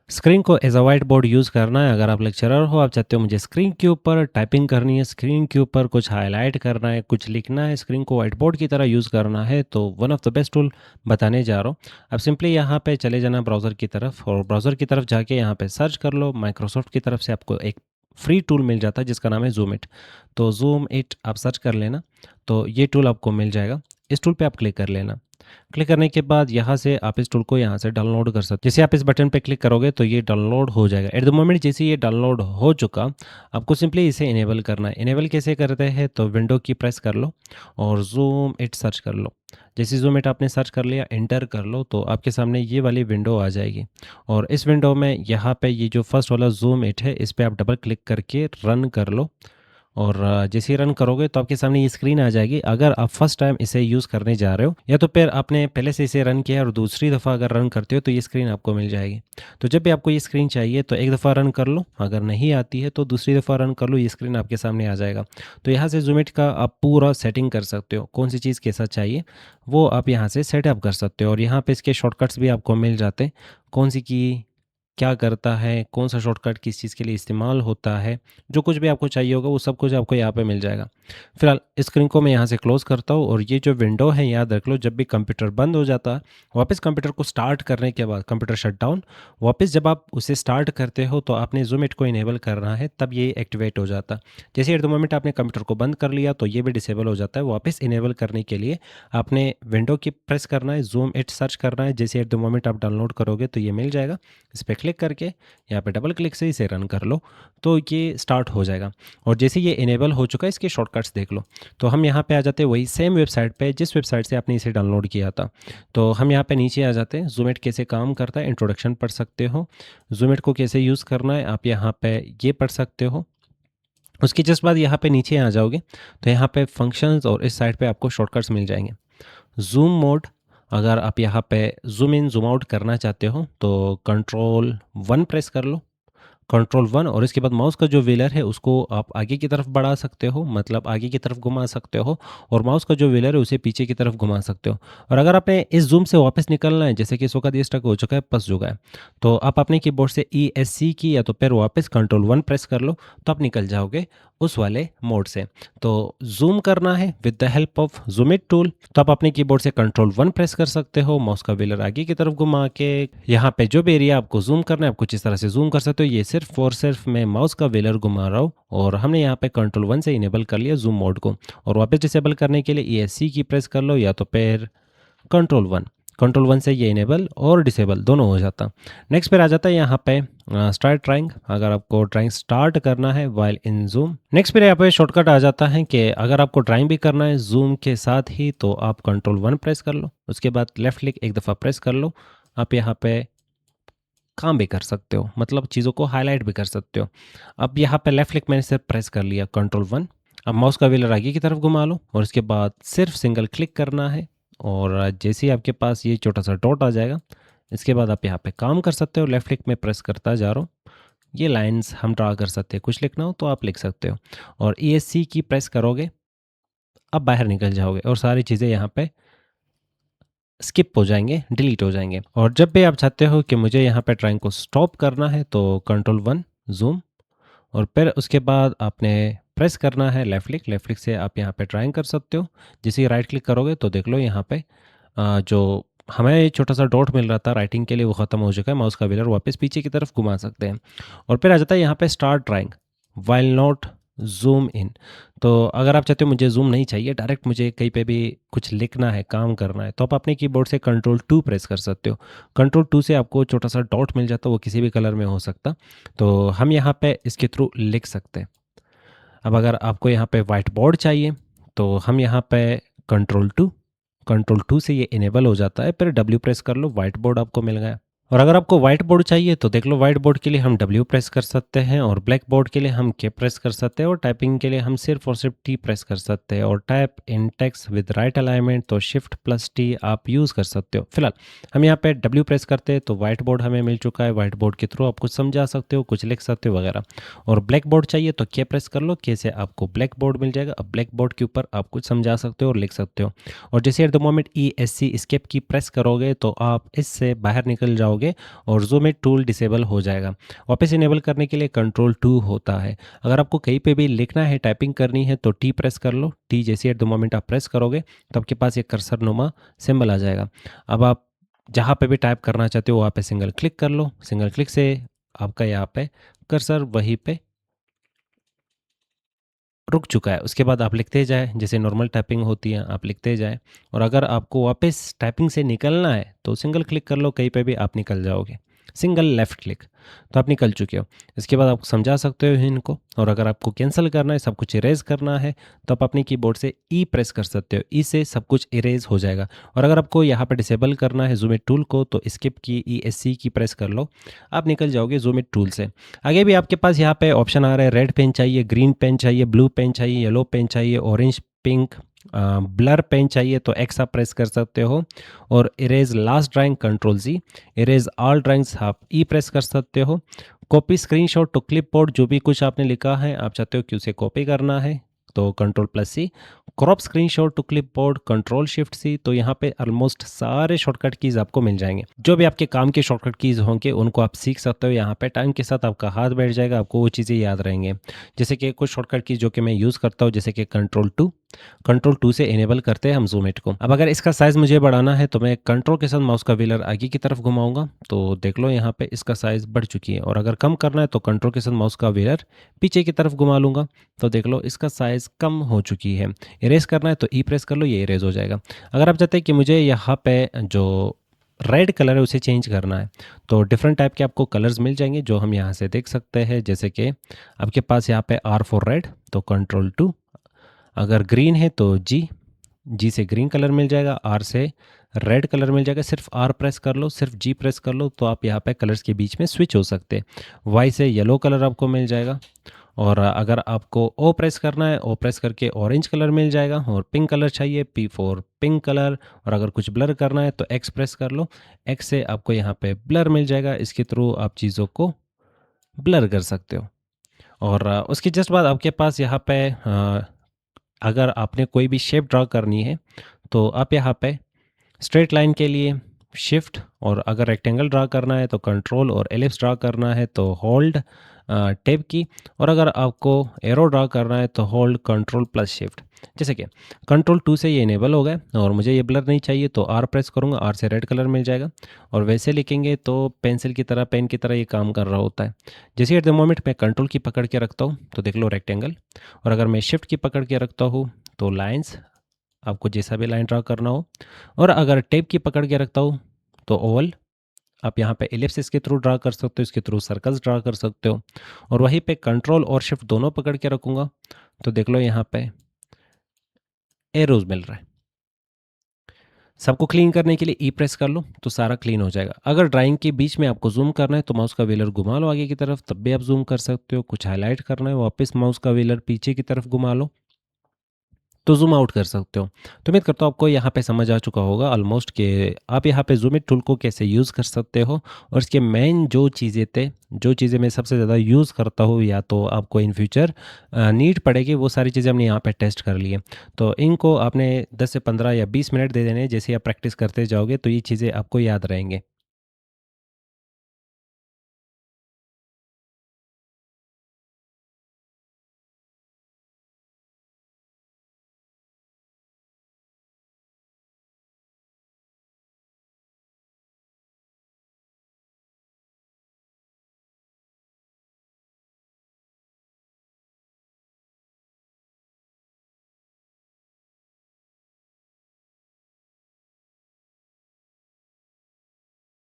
Screen को as a whiteboard use करना है। अगर आप लेक्चरर हो, आप चाहते हो मुझे स्क्रीन के ऊपर टाइपिंग करनी है, स्क्रीन के ऊपर कुछ हाईलाइट करना है, कुछ लिखना है, स्क्रीन को वाइट बोर्ड की तरह यूज़ करना है, तो one of the best tool बताने जा रहा हूँ। अब सिंपली यहाँ पे चले जाना ब्राउज़र की तरफ, और ब्राउज़र की तरफ जाके यहाँ पे सर्च कर लो। माइक्रोसॉफ्ट की तरफ से आपको एक फ्री टूल मिल जाता है जिसका नाम है ज़ूम इट। तो ज़ूम इट आप सर्च कर लेना, तो ये टूल आपको मिल जाएगा। इस टूल पे आप क्लिक कर लेना। क्लिक करने के बाद यहाँ से आप इस टूल को यहाँ से डाउनलोड कर सकते हो। जैसे आप इस बटन पे क्लिक करोगे तो ये डाउनलोड हो जाएगा। एट द मोमेंट जैसे ये डाउनलोड हो चुका, आपको सिंपली इसे इनेबल करना है। इनेबल कैसे करते हैं, तो विंडो की प्रेस कर लो और ज़ूम इट सर्च कर लो। जैसे ज़ूम इट आपने सर्च कर लिया, एंटर कर लो, तो आपके सामने ये वाली विंडो आ जाएगी। और इस विंडो में यहाँ पे ये जो फर्स्ट वाला ज़ूम इट है, इस पर आप डबल क्लिक करके रन कर लो। और जैसे ही रन करोगे तो आपके सामने ये स्क्रीन आ जाएगी। अगर आप फर्स्ट टाइम इसे यूज़ करने जा रहे हो, या तो फिर आपने पहले से इसे रन किया है और दूसरी दफ़ा अगर रन करते हो तो ये स्क्रीन आपको मिल जाएगी। तो जब भी आपको ये स्क्रीन चाहिए तो एक दफ़ा रन कर लो, अगर नहीं आती है तो दूसरी दफ़ा रन कर लो, ये स्क्रीन आपके सामने आ जाएगा। तो यहाँ से ज़ूम इट का आप पूरा सेटिंग कर सकते हो, कौन सी चीज़ कैसा चाहिए वो आप यहाँ से सेटअप कर सकते हो। और यहाँ पे इसके शॉर्टकट्स भी आपको मिल जाते हैं, कौन सी की क्या करता है, कौन-सा शॉर्टकट किस चीज़ के लिए इस्तेमाल होता है, जो कुछ भी आपको चाहिए होगा वो सब कुछ आपको यहाँ पे मिल जाएगा। फिलहाल स्क्रीन को मैं यहाँ से क्लोज़ करता हूँ, और ये जो विंडो है याद रख लो, जब भी कंप्यूटर बंद हो जाता है, वापस कंप्यूटर को स्टार्ट करने के बाद कंप्यूटर शटडाउन, वापस जब आप उसे स्टार्ट करते हो तो आपने ज़ूम इट को इनेबल करना है, तब ये एक्टिवेट हो जाता है। जैसे एट द मोमेंट आपने कंप्यूटर को बंद कर लिया तो ये भी डिसेबल हो जाता है। वापस इनेबल करने के लिए आपने विंडो की प्रेस करना है, ज़ूम इट सर्च करना है, जैसे एट द मोमेंट आप डाउनलोड करोगे तो ये मिल जाएगा। इस पे क्लिक करके यहाँ पे डबल क्लिक से इसे रन कर लो, तो ये स्टार्ट हो जाएगा। और जैसे ये इनेबल हो चुका है, इसके शॉर्टकट्स देख लो। तो हम यहाँ पे आ जाते हैं वही सेम वेबसाइट पे जिस वेबसाइट से आपने इसे डाउनलोड किया था। तो हम यहाँ पे नीचे आ जाते हैं, ज़ूम इट कैसे काम करता है इंट्रोडक्शन पढ़ सकते हो। ज़ूम इट को कैसे यूज़ करना है आप यहाँ पे ये पढ़ सकते हो। उसके जस्ट बाद यहाँ पे नीचे आ जाओगे तो यहाँ पे फंक्शंस और इस साइड पे आपको शॉर्टकट्स मिल जाएंगे। ज़ूम मोड, अगर आप यहाँ पे ज़ूम इन ज़ूम आउट करना चाहते हो तो कंट्रोल 1 प्रेस कर लो। कंट्रोल 1, और इसके बाद माउस का जो व्हीलर है उसको आप आगे की तरफ बढ़ा सकते हो, मतलब आगे की तरफ घुमा सकते हो, और माउस का जो व्हीलर है उसे पीछे की तरफ घुमा सकते हो। और अगर आपने इस ज़ूम से वापस निकलना है, जैसे कि इस वक्त ये स्टक हो चुका है, फंस चुका है, तो आप अपने कीबोर्ड से ESC की या तो फिर वापस कंट्रोल 1 प्रेस कर लो, तो आप निकल जाओगे उस वाले मोड से। तो ज़ूम करना है with the help of zoom it tool, तो आप अपने कीबोर्ड से कंट्रोल 1 प्रेस कर सकते हो, माउस का व्हीलर आगे की तरफ घुमा के यहाँ पे जो भी एरिया आपको ज़ूम करना है आप कुछ इस तरह से ज़ूम कर सकते हो। ये सिर्फ और सिर्फ मैं माउस का व्हीलर घुमा रहा हूँ, और हमने यहाँ पे कंट्रोल 1 से इनेबल कर लिया ज़ूम मोड को। और वापस डिसेबल करने के लिए ESC की प्रेस कर लो, या तो फिर कंट्रोल 1। कंट्रोल 1 से ये इनेबल और डिसेबल दोनों हो जाता। नेक्स्ट पर आ जाता है यहाँ पे स्टार्ट ड्राइंग, अगर आपको ड्राइंग स्टार्ट करना है वाइल इन जूम। नेक्स्ट पर यहाँ पे शॉर्टकट आ जाता है कि अगर आपको ड्राइंग भी करना है जूम के साथ ही, तो आप कंट्रोल 1 प्रेस कर लो, उसके बाद लेफ्ट क्लिक एक दफ़ा प्रेस कर लो। आप यहाँ पे काम भी कर सकते हो, मतलब चीज़ों को हाईलाइट भी कर सकते हो। अब यहाँ पे लेफ्ट क्लिक मैंने सिर्फ प्रेस कर लिया कंट्रोल 1। अब माउस का व्हीलर आगे की तरफ घुमा लो, और इसके बाद सिर्फ सिंगल क्लिक करना है, और जैसे ही आपके पास ये छोटा सा डॉट आ जाएगा, इसके बाद आप यहाँ पे काम कर सकते हो। लेफ्ट क्लिक में प्रेस करता जा रहा हूँ, ये लाइंस हम ड्रा कर सकते हैं, कुछ लिखना हो तो आप लिख सकते हो। और ESC की प्रेस करोगे, अब बाहर निकल जाओगे और सारी चीज़ें यहाँ पे स्किप हो जाएंगे, डिलीट हो जाएंगे। और जब भी आप चाहते हो कि मुझे यहाँ पे ड्राइंग को स्टॉप करना है, तो कंट्रोल 1 ज़ूम, और फिर उसके बाद आपने प्रेस करना है लेफ़्ट क्लिक से आप यहाँ पे ड्राइंग कर सकते हो। जैसे ही राइट क्लिक करोगे तो देख लो यहाँ पे जो हमें छोटा सा डॉट मिल रहा था राइटिंग के लिए वो ख़त्म हो चुका है। माउस का व्हीलर वापस पीछे की तरफ घुमा सकते हैं, और फिर आ जाता है यहाँ पे start drawing while not zoom in. तो अगर आप चाहते हो मुझे ज़ूम नहीं चाहिए, डायरेक्ट मुझे कहीं पे भी कुछ लिखना है, काम करना है, तो आप अपने कीबोर्ड से कंट्रोल 2 प्रेस कर सकते हो। कंट्रोल 2 से आपको छोटा सा डॉट मिल जाता है, वो किसी भी कलर में हो सकता, तो हम यहाँ पे इसके थ्रू लिख सकते हैं। अब अगर आपको यहाँ पे वाइट बोर्ड चाहिए, तो हम यहाँ पे कंट्रोल 2 से ये इनेबल हो जाता है, फिर W प्रेस कर लो, वाइट बोर्ड आपको मिल गया। और अगर आपको वाइट बोर्ड चाहिए तो देख लो, वाइट बोर्ड के लिए हम W प्रेस कर सकते हैं, और ब्लैक बोर्ड के लिए हम K प्रेस कर सकते हैं, और टाइपिंग के लिए हम सिर्फ और सिर्फ T प्रेस कर सकते हैं। और type in text with right alignment तो Shift+T आप यूज़ कर सकते हो। फिलहाल हम यहाँ पे W प्रेस करते हैं तो वाइट बोर्ड हमें मिल चुका है। वाइट बोर्ड के थ्रू आप कुछ समझा सकते हो, कुछ लिख सकते हो वगैरह। और ब्लैक बोर्ड चाहिए तो K प्रेस कर लो, K से आपको ब्लैक बोर्ड मिल जाएगा। अब ब्लैक बोर्ड के ऊपर आप कुछ समझा सकते हो और लिख सकते हो। और जैसे at the moment ESC escape की प्रेस करोगे तो आप इससे बाहर निकल जाओगे करोगे और ज़ूम इन टूल डिसेबल हो जाएगा। वापस इनेबल करने के लिए कंट्रोल 2 होता है। अगर आपको कहीं पे भी लिखना है, टाइपिंग करनी है तो टी प्रेस कर लो। टी जैसे एट द मोमेंट आप प्रेस करोगे तो आपके पास एक कर्सर नुमा सिंबल आ जाएगा। अब आप जहाँ पे भी टाइप करना चाहते हो वहाँ पे सिंगल क्लिक कर लो। सिंगल क्लिक से आपका यहाँ पे कर्सर वहीं पे रुक चुका है। उसके बाद आप लिखते जाएँ, जैसे नॉर्मल टाइपिंग होती है, आप लिखते जाएँ और अगर आपको वापस टाइपिंग से निकलना है, तो सिंगल क्लिक कर लो, कहीं पे भी आप निकल जाओगे। सिंगल लेफ्ट क्लिक, तो आप निकल चुके हो। इसके बाद आप समझा सकते हो इनको और अगर आपको कैंसल करना है, सब कुछ इरेज़ करना है, तो आप अपने कीबोर्ड से ई प्रेस कर सकते हो। ई से सब कुछ इरेज़ हो जाएगा और अगर आपको यहाँ पे डिसेबल करना है ज़ूम इन टूल को, तो एस्केप की, ESC की प्रेस कर लो, आप निकल जाओगे ज़ूम इन टूल से। आगे भी आपके पास यहाँ पे ऑप्शन आ रहा है, रेड पेन चाहिए, ग्रीन पेन चाहिए, ब्लू पेन चाहिए, येलो पेन चाहिए, ऑरेंज, पिंक, ब्लर पेन चाहिए तो एक्स आप प्रेस कर सकते हो और इरेज लास्ट ड्राइंग कंट्रोल जी, इरेज ऑल ड्राइंग्स आप ई प्रेस कर सकते हो। कॉपी स्क्रीनशॉट टू क्लिपबोर्ड, जो भी कुछ आपने लिखा है आप चाहते हो कि उसे कॉपी करना है तो control plus C. Crop screenshot to clipboard control shift C. तो यहाँ पे ऑलमोस्ट सारे शॉर्टकट कीज़ आपको मिल जाएंगे, जो भी आपके काम के शॉर्टकट कीज़ होंगे उनको आप सीख सकते हो। यहाँ पे टाइम के साथ आपका हाथ बैठ जाएगा, आपको वो चीज़ें याद रहेंगे। जैसे कि कुछ शॉर्टकट कीज़ जो कि मैं यूज़ करता हूँ, जैसे कि कंट्रोल 2 से इनेबल करते हैं हम ज़ूम इट को। अब अगर इसका साइज़ मुझे बढ़ाना है तो मैं कंट्रोल के साथ माउस का व्हीलर आगे की तरफ घुमाऊंगा तो देख लो यहाँ पे इसका साइज़ बढ़ चुकी है और अगर कम करना है तो कंट्रोल के साथ माउस का व्हीलर पीछे की तरफ घुमा लूँगा तो देख लो इसका साइज़ कम हो चुकी है। इरेज करना है तो ई प्रेस कर लो, ये इरेज हो जाएगा। अगर आप चाहते हैं कि मुझे यहाँ पे जो रेड कलर है उसे चेंज करना है तो डिफरेंट टाइप के आपको कलर्स मिल जाएंगे जो हम यहाँ से देख सकते हैं। जैसे कि आपके पास यहाँ पे R फॉर रेड तो कंट्रोल 2, अगर ग्रीन है तो जी से ग्रीन कलर मिल जाएगा, आर से रेड कलर मिल जाएगा। सिर्फ आर प्रेस कर लो, सिर्फ जी प्रेस कर लो तो आप यहाँ पे कलर्स के बीच में स्विच हो सकते हैं। वाई से येलो कलर आपको मिल जाएगा और अगर आपको ओ प्रेस करना है, ओ प्रेस करके ऑरेंज कलर मिल जाएगा और पिंक कलर चाहिए, पी फॉर पिंक कलर। और अगर कुछ ब्लर करना है तो एक्स प्रेस कर लो, एक्स से आपको यहाँ पे ब्लर मिल जाएगा। इसके थ्रू आप चीज़ों को ब्लर कर सकते हो। और उसके जस्ट बाद आपके पास यहाँ पे अगर आपने कोई भी शेप ड्रा करनी है तो आप यहाँ पे स्ट्रेट लाइन के लिए शिफ्ट, और अगर रेक्टेंगल ड्रा करना है तो कंट्रोल, और एलिप्स ड्रा करना है तो होल्ड टैब की, और अगर आपको एरो ड्रा करना है तो होल्ड कंट्रोल प्लस शिफ्ट। जैसे कि कंट्रोल 2 से ये इनेबल हो गया और मुझे ये ब्लर नहीं चाहिए तो आर प्रेस करूँगा, आर से रेड कलर मिल जाएगा। और वैसे लिखेंगे तो पेंसिल की तरह, पेन की तरह ये काम कर रहा होता है। जैसे एट द मोमेंट मैं कंट्रोल की पकड़ के रखता हूँ तो देख लो रेक्टेंगल, और अगर मैं शिफ्ट की पकड़ के रखता हूँ तो लाइन्स, आपको जैसा भी लाइन ड्रा करना हो। और अगर टेप की पकड़ के रखता हूँ तो ओवल, आप यहाँ पे एलिप्सिस के थ्रू ड्रा कर सकते हो, इसके थ्रू सर्कल्स ड्रा कर सकते हो। और वहीं पे कंट्रोल और शिफ्ट दोनों पकड़ के रखूँगा तो देख लो यहाँ पे एरोज मिल रहा है। सबको क्लीन करने के लिए ई प्रेस कर लो तो सारा क्लीन हो जाएगा। अगर ड्राइंग के बीच में आपको जूम करना है तो माउस का व्हीलर घुमा लो आगे की तरफ, तब भी आप जूम कर सकते हो। कुछ हाईलाइट करना है, वापस माउस का व्हीलर पीछे की तरफ घुमा लो तो ज़ूम आउट कर सकते हो। तो उम्मीद करता हूँ आपको यहाँ पे समझ आ चुका होगा ऑलमोस्ट कि आप यहाँ पे ज़ूम इन टूल को कैसे यूज़ कर सकते हो। और इसके मेन जो चीज़ें थे, जो चीज़ें मैं सबसे ज़्यादा यूज़ करता हूँ या तो आपको इन फ्यूचर नीड पड़ेगी, वो सारी चीज़ें हमने यहाँ पे टेस्ट कर ली है। तो इनको आपने 10 से 15 या 20 मिनट दे देने, जैसे आप प्रैक्टिस करते जाओगे तो ये चीज़ें आपको याद रहेंगे।